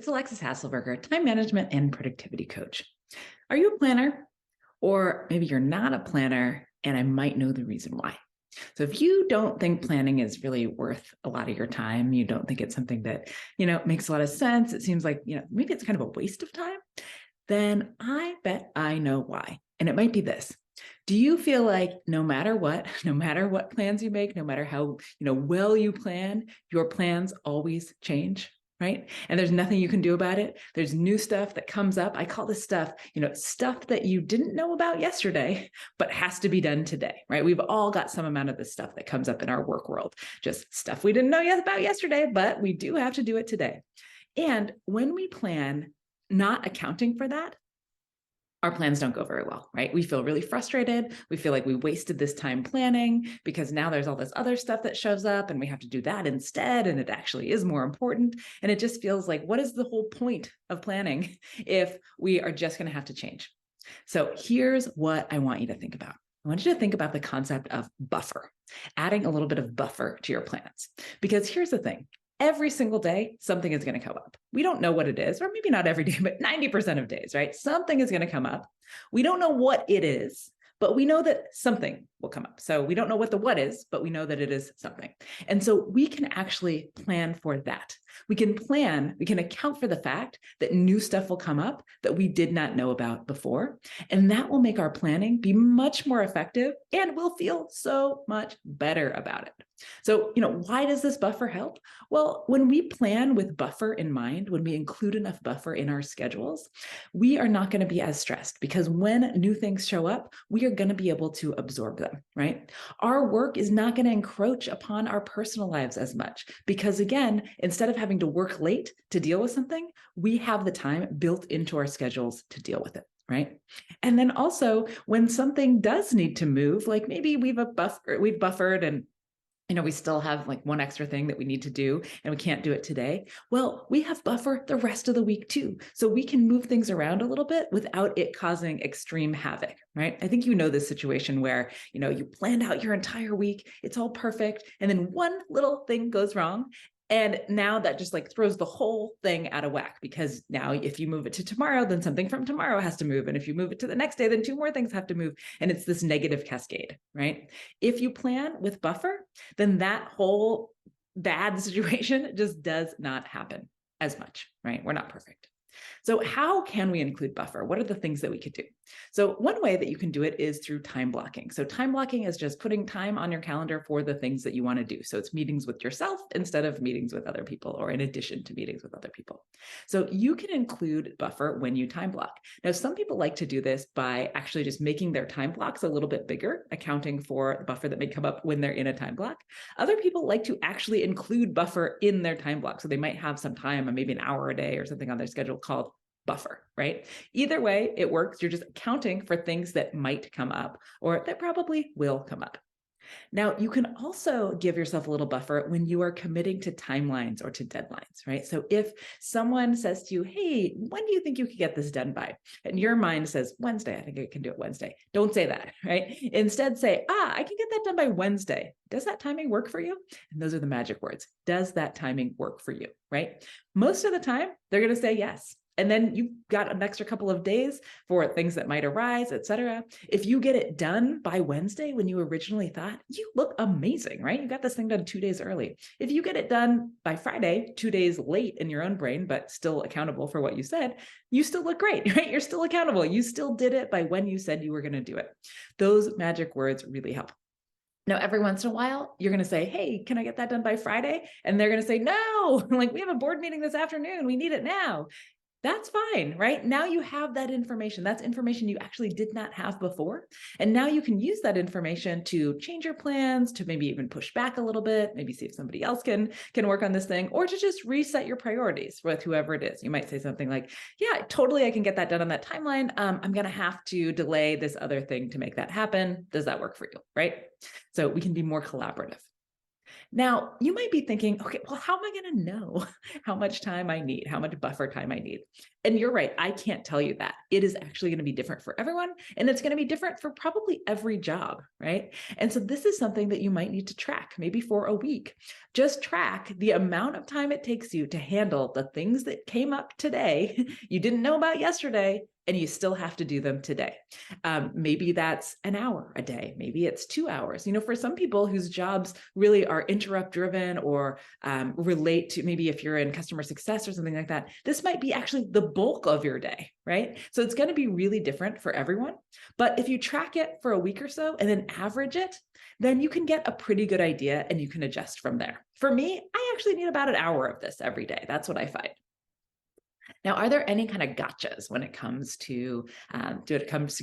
It's Alexis Hasselberger, time management and productivity coach. Are you a planner? Or maybe you're not a planner, and I might know the reason why. So if you don't think planning is really worth a lot of your time, you don't think it's something that, makes a lot of sense, it seems like, maybe it's kind of a waste of time, then I bet I know why. And it might be this. Do you feel like no matter what, no matter what plans you make, no matter how, well you plan, your plans always change? Right? And there's nothing you can do about it. There's new stuff that comes up. I call this stuff, stuff that you didn't know about yesterday, but has to be done today, right? We've all got some amount of this stuff that comes up in our work world, just stuff we didn't know about yesterday, but we do have to do it today. And when we plan, not accounting for that, our plans don't go very well, right? We feel really frustrated. We feel like we wasted this time planning because now there's all this other stuff that shows up and we have to do that instead. And it actually is more important. And it just feels like, what is the whole point of planning if we are just going to have to change? So here's what I want you to think about. I want you to think about the concept of buffer, adding a little bit of buffer to your plans. Because here's the thing. Every single day, something is going to come up. We don't know what it is, or maybe not every day, but 90% of days, right? Something is going to come up. We don't know what it is, but we know that something will come up. So we don't know what the what is, but we know that it is something. And so we can actually plan for that. We can account for the fact that new stuff will come up that we did not know about before. And that will make our planning be much more effective and we'll feel so much better about it. So, why does this buffer help? Well, when we plan with buffer in mind, when we include enough buffer in our schedules, we are not going to be as stressed because when new things show up, we are going to be able to absorb them, right? Our work is not going to encroach upon our personal lives as much because, again, instead of having to work late to deal with something, we have the time built into our schedules to deal with it. Right. And then also when something does need to move, like maybe we've buffered and we still have like one extra thing that we need to do and we can't do it today. Well, we have buffer the rest of the week too. So we can move things around a little bit without it causing extreme havoc, right? I think this situation where, you planned out your entire week, it's all perfect. And then one little thing goes wrong. And now that just like throws the whole thing out of whack because now if you move it to tomorrow, then something from tomorrow has to move. And if you move it to the next day, then two more things have to move. And it's this negative cascade, right? If you plan with buffer, then that whole bad situation just does not happen as much, right? We're not perfect. So how can we include buffer? What are the things that we could do? So one way that you can do it is through time blocking. So time blocking is just putting time on your calendar for the things that you want to do. So it's meetings with yourself instead of meetings with other people or in addition to meetings with other people. So you can include buffer when you time block. Now, some people like to do this by actually just making their time blocks a little bit bigger, accounting for the buffer that may come up when they're in a time block. Other people like to actually include buffer in their time block. So they might have some time, maybe an hour a day or something on their schedule called buffer, right? Either way, it works. You're just accounting for things that might come up or that probably will come up. Now, you can also give yourself a little buffer when you are committing to timelines or to deadlines, right? So if someone says to you, hey, when do you think you could get this done by? And your mind says, Wednesday, I think I can do it Wednesday. Don't say that, right? Instead say, I can get that done by Wednesday. Does that timing work for you? And those are the magic words. Does that timing work for you, right? Most of the time, they're going to say yes. And then you've got an extra couple of days for things that might arise, et cetera. If you get it done by Wednesday when you originally thought, you look amazing, right? You got this thing done 2 days early. If you get it done by Friday, 2 days late in your own brain, but still accountable for what you said, you still look great, right? You're still accountable. You still did it by when you said you were going to do it. Those magic words really help. Now, every once in a while, you're going to say, hey, can I get that done by Friday? And they're going to say, no, like we have a board meeting this afternoon. We need it now. That's fine, right? Now you have that information. That's information you actually did not have before. And now you can use that information to change your plans, to maybe even push back a little bit, maybe see if somebody else can work on this thing, or to just reset your priorities with whoever it is. You might say something like, yeah, totally, I can get that done on that timeline. I'm going to have to delay this other thing to make that happen. Does that work for you, right? So we can be more collaborative. Now, you might be thinking, okay, well, how am I going to know how much time I need, how much buffer time I need? And you're right, I can't tell you that. It is actually going to be different for everyone, and it's going to be different for probably every job, right? And so this is something that you might need to track, maybe for a week. Just track the amount of time it takes you to handle the things that came up today, you didn't know about yesterday, and you still have to do them today. Maybe that's an hour a day. Maybe it's 2 hours. For some people whose jobs really are interrupt driven or relate to, maybe if you're in customer success or something like that, this might be actually the bulk of your day, right? So it's going to be really different for everyone. But if you track it for a week or so and then average it, then you can get a pretty good idea and you can adjust from there. For me, I actually need about an hour of this every day. That's what I find. Now, are there any kind of gotchas when it comes to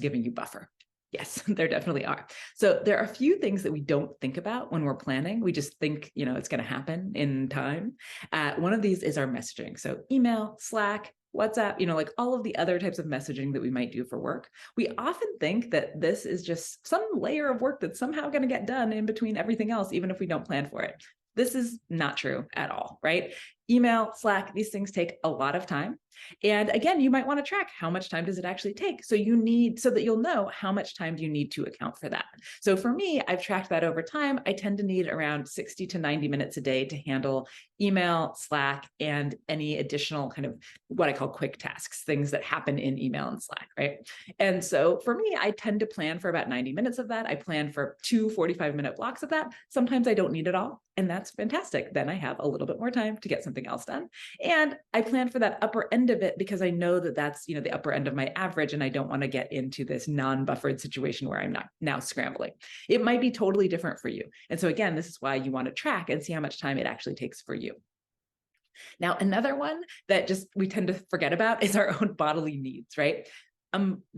giving you buffer? Yes, there definitely are. So there are a few things that we don't think about when we're planning. We just think, it's going to happen in time. One of these is our messaging. So email, Slack, WhatsApp, like all of the other types of messaging that we might do for work. We often think that this is just some layer of work that's somehow going to get done in between everything else, even if we don't plan for it. This is not true at all, right? Email, Slack, these things take a lot of time. And again, you might want to track how much time does it actually take. So that you'll know how much time do you need to account for that. So for me, I've tracked that over time. I tend to need around 60 to 90 minutes a day to handle email, Slack, and any additional kind of what I call quick tasks, things that happen in email and Slack, right? And so for me, I tend to plan for about 90 minutes of that. I plan for 2 45-minute blocks of that. Sometimes I don't need it all, and that's fantastic. Then I have a little bit more time to get something else done. And I plan for that upper end of it because I know that that's, the upper end of my average, and I don't want to get into this non-buffered situation where I'm not now scrambling. It might be totally different for you. And so again, this is why you want to track and see how much time it actually takes for you. Now, another one that just we tend to forget about is our own bodily needs, right?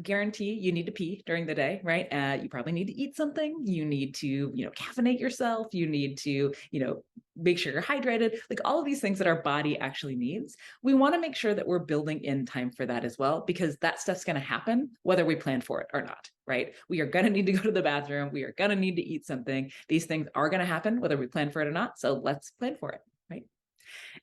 Guarantee you need to pee during the day, right? You probably need to eat something. You need to, caffeinate yourself. You need to, make sure you're hydrated, like all of these things that our body actually needs. We want to make sure that we're building in time for that as well, because that stuff's going to happen whether we plan for it or not, right? We are going to need to go to the bathroom. We are going to need to eat something. These things are going to happen whether we plan for it or not. So let's plan for it, right?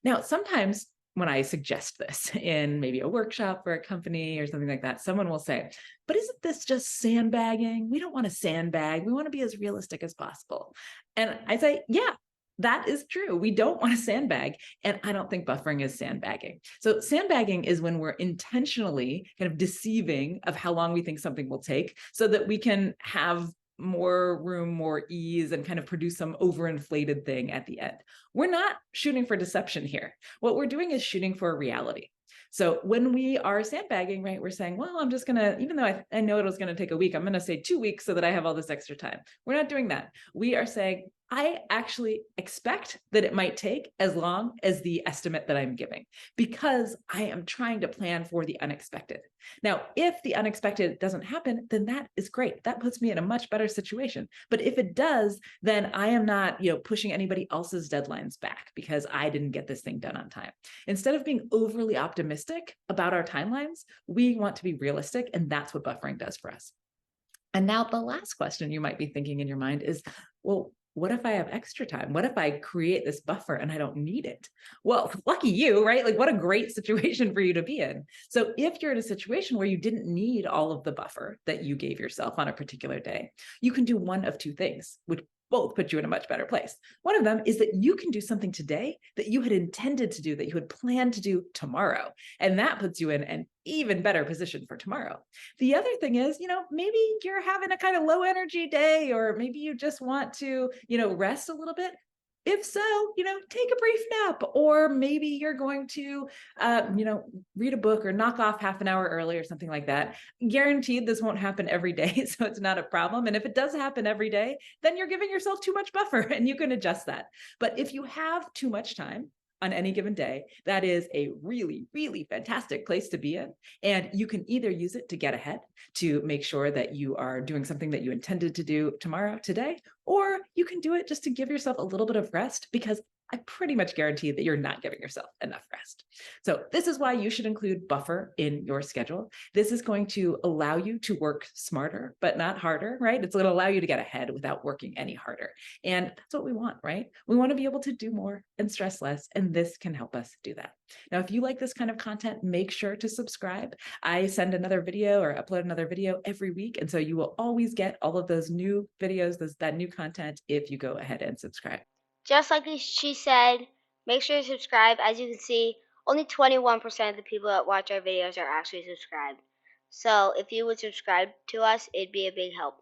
Now, sometimes when I suggest this in maybe a workshop for a company or something like that, someone will say, but isn't this just sandbagging? We don't want to sandbag. We want to be as realistic as possible. And I say, yeah, that is true. We don't want to sandbag. And I don't think buffering is sandbagging. So sandbagging is when we're intentionally kind of deceiving of how long we think something will take so that we can have more room, more ease, and kind of produce some overinflated thing at the end. We're not shooting for deception here. What we're doing is shooting for reality. So when we are sandbagging, right, we're saying, well, I'm just going to, even though I know it was going to take a week, I'm going to say 2 weeks so that I have all this extra time. We're not doing that. We are saying, I actually expect that it might take as long as the estimate that I'm giving, because I am trying to plan for the unexpected. Now, if the unexpected doesn't happen, then that is great. That puts me in a much better situation. But if it does, then I am not, pushing anybody else's deadlines back because I didn't get this thing done on time. Instead of being overly optimistic about our timelines, we want to be realistic, and that's what buffering does for us. And now the last question you might be thinking in your mind is, well, what if I have extra time? What if I create this buffer and I don't need it? Well, lucky you, right? Like, what a great situation for you to be in. So if you're in a situation where you didn't need all of the buffer that you gave yourself on a particular day, you can do one of two things, which both put you in a much better place. One of them is that you can do something today that you had intended to do, that you had planned to do tomorrow. And that puts you in an even better position for tomorrow. The other thing is, maybe you're having a kind of low energy day, or maybe you just want to, rest a little bit. If so, take a brief nap, or maybe you're going to, read a book or knock off half an hour early or something like that. Guaranteed this won't happen every day, so it's not a problem. And if it does happen every day, then you're giving yourself too much buffer and you can adjust that. But if you have too much time on any given day, that is a really, really fantastic place to be in. And you can either use it to get ahead, to make sure that you are doing something that you intended to do today, or you can do it just to give yourself a little bit of rest, because I pretty much guarantee that you're not giving yourself enough rest. So, this is why you should include buffer in your schedule. This is going to allow you to work smarter, but not harder, right? It's going to allow you to get ahead without working any harder. And that's what we want, right? We want to be able to do more and stress less. And this can help us do that. Now, if you like this kind of content, make sure to subscribe. I send another video or upload another video every week. And so you will always get all of those new videos, that new content if you go ahead and subscribe. Just like she said, make sure to subscribe. As you can see, only 21% of the people that watch our videos are actually subscribed. So if you would subscribe to us, it'd be a big help.